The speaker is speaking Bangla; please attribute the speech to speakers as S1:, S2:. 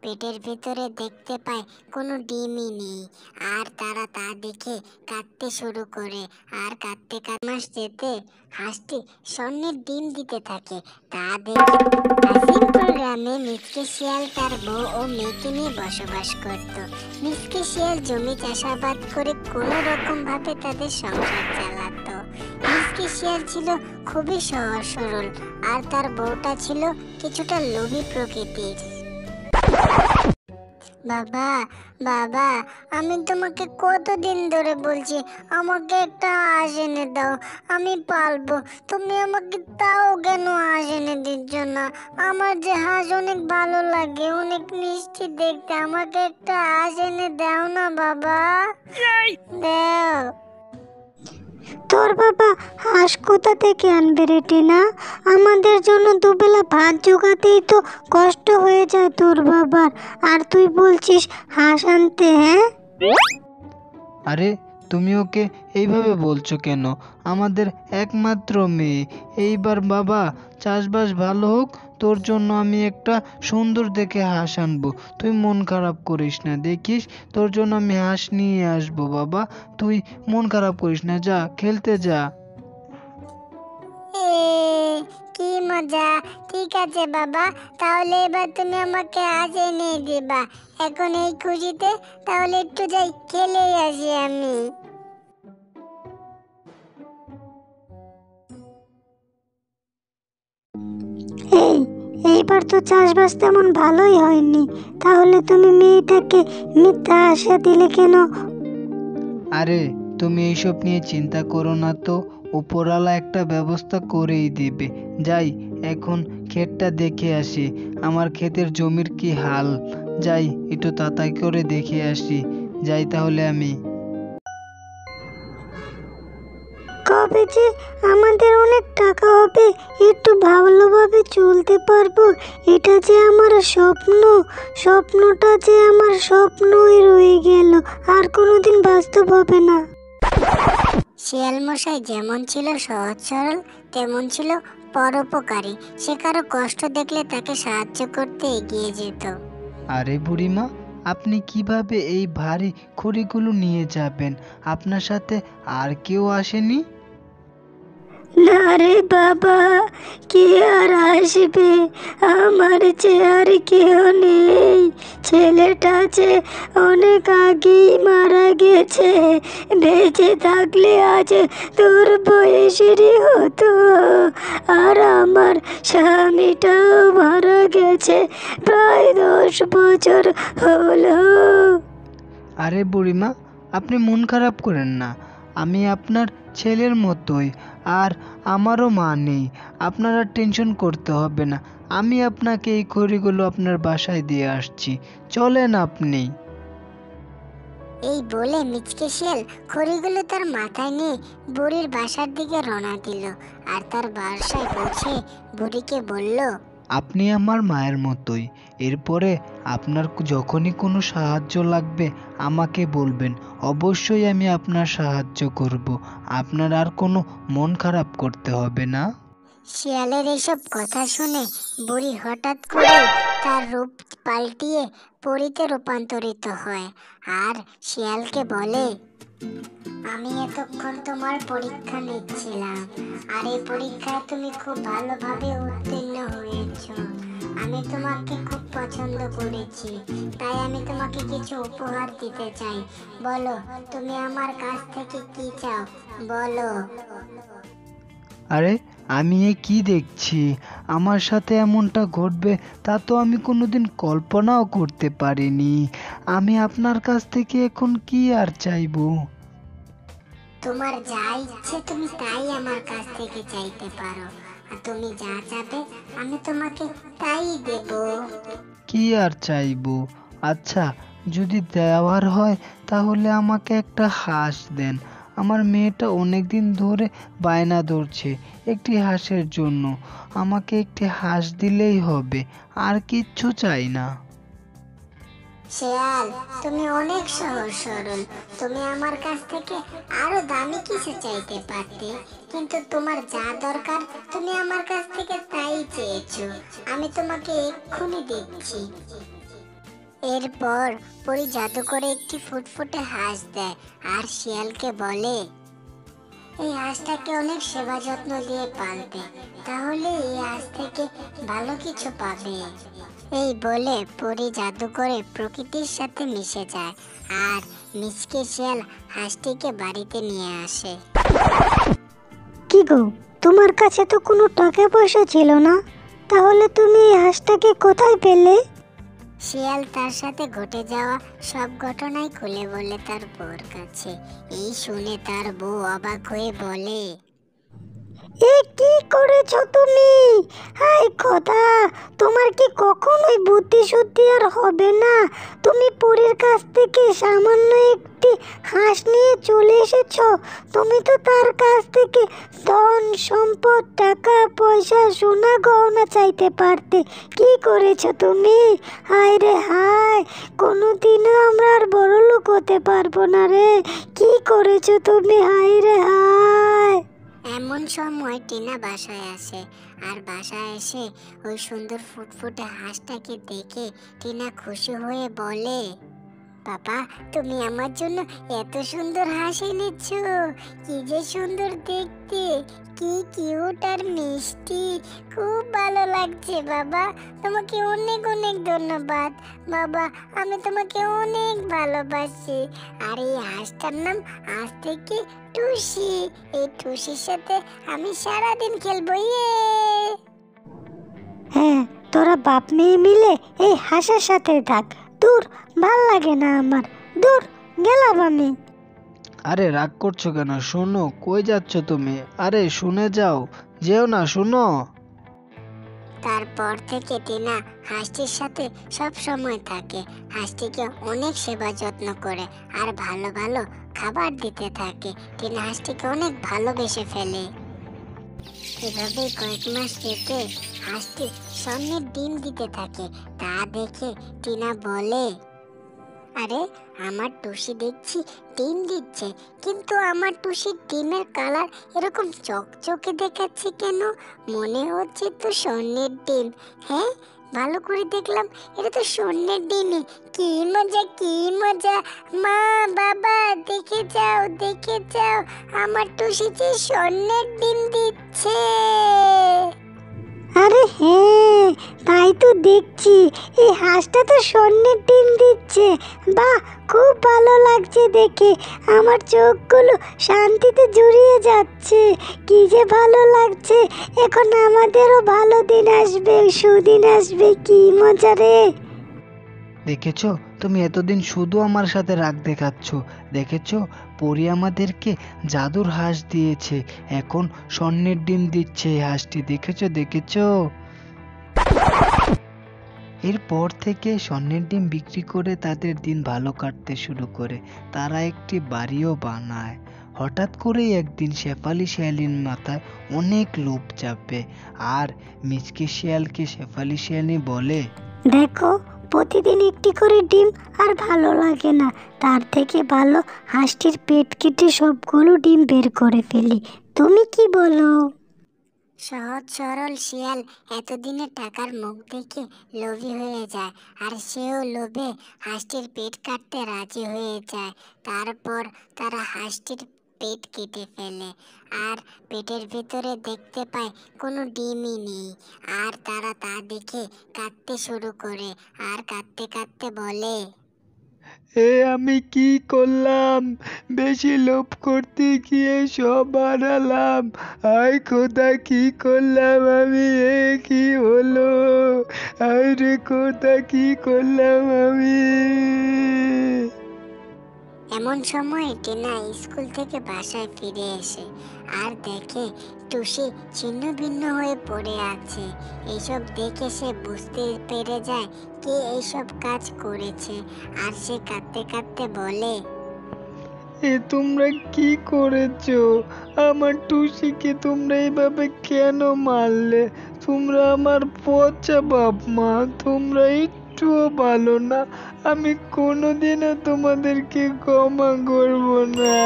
S1: পেটের ভিতরে দেখতে পায় কোনো ডিমই নেই। আর তারা তা দেখে কাঁদতে শুরু করে। আর কাঁদতে কাঁদতে মাস যেতে হাঁসটি স্বর্ণের ডিম দিতে থাকে। তা দেখে কাশিমপুর গ্রামে মিচকে শিয়াল তার বউ ও মেয়েকে নিয়ে বসবাস করত। মিচকে শিয়াল জমি চাষাবাদ করে কোনো রকম ভাবে তাদের সংসার চালাতো। মিচকে শিয়াল ছিল খুবই সহজ সরল, আর তার বউটা ছিল কিছুটা লোভী প্রকৃতির। বাবা, বাবা, আমি তোমাকে কতদিন ধরে বলছি আমাকে একটা হাঁস এনে দাও, আমি পালবো। তুমি আমাকে তাও কেন হাঁস এনে দিচ্ছ না? আমার যে হাঁস অনেক ভালো লাগে, অনেক মিষ্টি দেখতে। আমাকে একটা হাঁস এনে দাও না বাবা, দাও।
S2: তোর বাবা হাঁস কোথা থেকে আনবে রে টিনা? আমাদের জন্য দুবেলা ভাত জোগাতেই তো কষ্ট হয়ে যায় তোর বাবার, আর তুই বলছিস হাঁস আনতে? হ্যাঁ,
S3: আরে তুমি ওকে এইভাবে বলছো কেন? আমাদের একমাত্র মেয়ে। এইবার বাবা চাষবাস ভালো হোক, তোর জন্য আমি একটা সুন্দর দেখে হাঁস আনবো। তুই মন খারাপ করিস না, দেখিস তোর জন্য আমি হাঁস নিয়ে আসবো বাবা। তুই মন খারাপ করিস না, যা খেলতে যা।
S1: এ কি মজা! ঠিক আছে বাবা, তাহলে এবার তুমি আমাকে আজ এনে দিবা এখন এই খুশিতে। তাহলে একটু যাই খেলে আসি আমি।
S2: এই এইবার তো চাষবাস তেমন ভালোই হয়নি, তাহলে তুমি মেয়েটাকে মিথ্যা আশা দিলে কেন?
S3: আরে তুমি এইসব নিয়ে চিন্তা করো না তো, উপরওয়ালা একটা ব্যবস্থা করেই দিবে। যাই এখন ক্ষেতটা দেখে আসি, আমার ক্ষেতের জমির কি হাল। যাই একটু তাড়াতাড়ি করে দেখে আসি। যাই তাহলে আমি।
S2: কবে যে আমাদের অনেক টাকা হবে, একটু ভালোভাবে চলতে পারবো, এটা যে আমার স্বপ্ন। স্বপ্নটা যে আমার স্বপ্নই রয়ে গেল, আর কোনোদিন বাস্তব হবে না।
S1: শিয়াল মশাই যেমন ছিল সহজ সরল, তেমন ছিল পরোপকারী। সে কারো কষ্ট দেখলে তাকে সাহায্য করতে এগিয়ে যেত।
S3: আরে বুড়িমা, আপনি কিভাবে এই ভারী খড়িগুলো নিয়ে যাবেন? আপনার সাথে আর কেউ আসেনি?
S2: না রে বাবা, কে আর আসবে? আমার যে আর কেউ নেই। ছেলেটা যে অনেক আগেই মারা গেছে, বেঁচে থাকলে আজ তোর বয়সেরই হতো। আর আমার স্বামীটাও মারা গেছে, প্রায় 10 বছর হলো।
S3: আরে বুড়িমা, আপনি মন খারাপ করেন না। আমি আপনার ছেলের মতোই, আর আমারও মা নেই। আপনার আর টেনশন করতে হবে না। আমি আপনাকে এই খড়িগুলো আপনার বাসায় দিয়ে আসছি, চলেন আপনি।
S1: এই বলে মিচকে শিয়াল খড়িগুলো তার মাথায় নিয়ে বুড়ির বাসার দিকে রওনা দিল। আর তার বাসায় পৌঁছে বুড়িকে বলল,
S3: আপনি আমার মায়ের মতোই। এরপরে আপনার যখনই কোনো সাহায্য লাগবে আমাকে বলবেন, অবশ্যই আমি আপনার সাহায্য করব। আপনার আর কোনো মন খারাপ করতে হবে না।
S1: শিয়ালের এসব কথা শুনে বুড়ি হঠাৎ করে তার রূপ পাল্টিয়ে পরীতে রূপান্তরিত হয়। আর শিয়ালকে বলে, আমি এতক্ষণ তোমার পরীক্ষা নিচ্ছিলাম, আর এই পরীক্ষায় তুমি খুব ভালোভাবে উত্তীর্ণ হয়েছো। আমি তোমাকে খুব পছন্দ করেছি, তাই আমি তোমাকে কিছু উপহার দিতে চাই। বলো, তুমি আমার কাছ থেকে কি চাও, বলো।
S3: আরে আমি এ কি দেখছি? আমার সাথে এমনটা ঘটবে তা তো আমি কোনোদিন কল্পনাও করতে পারিনি। আমি আপনার কাছ থেকে এখন কি আর চাইবো?
S1: তোমার যা ইচ্ছে তুমি তাই আমার কাছ থেকে চাইতে পারো, আর তুমি যা চাবে আমি তোমাকে তাই দেব।
S3: কি আর চাইবো? আচ্ছা, যদি দেওয়ার হয় তাহলে আমাকে একটা হাঁস দেন। আমার মেয়েটা অনেকদিন ধরে বায়না ধরছে একটি হাঁসের জন্য। আমাকে একটি হাঁস দিলেই হবে, আর কিচ্ছু চাই না।
S1: শিয়াল, তুমি অনেক সহজ সরল, তুমি আমার কাছ থেকে আরো দামি কিছু চাইতে পারতে, কিন্তু তোমার যা দরকার তুমি আমার কাছ থেকে তাই চেয়েছো। আমি তোমাকে এক্ষুনি দিচ্ছি। এরপর পরি জাদু করে একটি ফুটফুটে হাঁস দেয় আর শিয়ালকে বলে, এই হাঁসটাকে অনেক সেবা যত্ন দিয়ে পালবে, তাহলে এই হাঁস থেকে ভালো কিছু পাবে। এই বলে পরি জাদু করে প্রকৃতির সাথে মিশে যায় আর মিচকে শিয়াল হাঁসটিকে বাড়িতে নিয়ে আসে।
S2: কি গো, তোমার কাছে তো কোনো টাকা পয়সা ছিল না, তাহলে তুমি এই হাঁসটাকে কোথায় পেলে?
S1: শিয়াল তার সাথে ঘটে যাওয়া সব ঘটনাই খুলে বলে তার বউর কাছে। এই শুনে তার বউ অবাক হয়ে বলে,
S2: এ কি করেছো তুমি? হায় খোদা, তোমার কি কখনোই বুদ্ধি শুদ্ধি আর হবে না? তুমি পরীর কাছ থেকে সামান্য একটি হাঁস নিয়ে চলে এসেছো। তুমি তো তার কাছ থেকে ধন সম্পদ, টাকা পয়সা, সোনা গহনা চাইতে পারতে। কি করেছো তুমি? হায় রে হায়, কোনোদিনও আমরা আর বড় লোক হতে পারবো না রে। কি করেছো তুমি? হায় রে হায়।
S1: এমন সময় টিনা বাসায় আসে আর বাসায় এসে ওই সুন্দর ফুটফুটে হাঁসটাকে দেখে টিনা খুশি হয়ে বলে, বাবা, তুমি আমার জন্য এত সুন্দর হাঁস এনেছো, কি যে সুন্দর দেখতে, কি কিউট আর মিষ্টি, খুব ভালো লাগছে বাবা। তোমাকে অনেক অনেক ধন্যবাদ বাবা, আমি তোমাকে অনেক ভালোবাসি। আর এই হাঁসটার নাম আজ থেকে টুসি। এই টুসির সাথে আমি সারাদিন খেলবো। ইয়ে!
S2: হ্যাঁ, তোরা বাপ মেয়ে মিলে এই হাঁসের সাথে থাক। দূর, ভাল লাগে না আমার। দূর, গেলাম আমি।
S3: আরে রাগ করছো কেন? শোনো, কই যাচ্ছ তুমি? আরে শুনে যাও, যেও না, শোনো।
S1: তারপর থেকে টিনা হাঁসটির সাথে সব সময় থাকে, হাঁসটিকে অনেক সেবা যত্ন করে আর ভালো ভালো খাবার দিতে থাকে। টিনা হাঁসটিকে অনেক ভালোবেসে ফেলে। এভাবেই কয়েক মাস যেতে হাঁসটি স্বর্ণের ডিম দিতে থাকে। তা দেখে টিনা বলে, আরে, আমার টুসি দেখছি ডিম দিচ্ছে, কিন্তু আমার টুসির ডিমের কালার এরকম চকচকে দেখাচ্ছে কেন? মনে হচ্ছে তো স্বর্ণের ডিম। হ্যাঁ, ভালো করে দেখলাম, এটা তো স্বর্ণের ডিমই। কি মজা, কি মজা! মা, বাবা, দেখে যাও, দেখে যাও, আমার টুসি যে স্বর্ণের ডিম দিচ্ছে।
S2: আরে হ্যাঁ, তাই তো দেখছি, এই হাঁসটা তো স্বর্ণের ডিম দিচ্ছে। বাহ, খুব ভালো লাগছে দেখে। আমার চোখগুলো শান্তিতে জুড়িয়ে যাচ্ছে। কি যে ভালো লাগছে। এখন আমাদেরও ভালো দিন আসবে, সুদিন আসবে। কি মজা রে।
S3: দেখেছো, তুমি এতদিন শুধু আমার সাথে রাগ দেখাচ্ছ। দেখেছো, পরি আমাদেরকে জাদুর হাঁস দিয়েছে, এখন স্বর্ণের ডিম দিচ্ছে এই হাঁসটি। দেখেছো, দেখেছো? এরপর থেকে স্বর্ণের ডিম বিক্রি করে তাদের দিন ভালো কাটতে শুরু করে। তারা একটি বাড়িও বানায়। হঠাৎ করেই একদিন শেফালি শিয়ালির মাথায় অনেক লোভ চাপে আর মিচকে শিয়ালকে শেফালি শিয়ালি বলে,
S2: দেখো, প্রতিদিন একটি করে ডিম আর ভালো লাগে না। তার থেকে ভালো হাঁসটির পেট কেটে সবগুলো ডিম বের করে ফেলি। তুমি কি বলো?
S1: সহজ সরল শিয়াল এতদিনে টাকার মুখ দেখে লোভী হয়ে যায় আর সেও লোভে হাঁসটির পেট কাটতে রাজি হয়ে যায়। তারপর তারা হাঁসটির পেট কেটে ফেলে আর পেটের ভিতরে দেখতে পায় কোনো ডিমই নেই। আর তারা তা দেখে কাঁদতে শুরু করে আর কাঁদতে কাঁদতে বলে,
S3: এ আমি কি করলাম? বেশি লোভ করতে গিয়ে সব হারালাম। আয় খোদা, কি করলাম আমি? এ কি হলো? আয় রে খোদা, কি করলাম আমি?
S1: এমন সময় টিনা স্কুল থেকে বাসায় ফিরে এসে আর দেখে টুসি ছিন্ন ভিন্ন হয়ে পড়ে আছে। এইসব দেখে সে বুঝতে পেরে যায় কে এইসব কাজ করেছে আর সে কাঁদতে কাঁদতে বলে,
S3: এ তোমরা কি করেছো? আমার টুসিকে তোমরা এইভাবে কেন মারলে? তোমরা আমার পচা বাপ মা, তোমরা একটুও ভালো না। আমি কোনোদিনও তোমাদেরকে ক্ষমা করব না।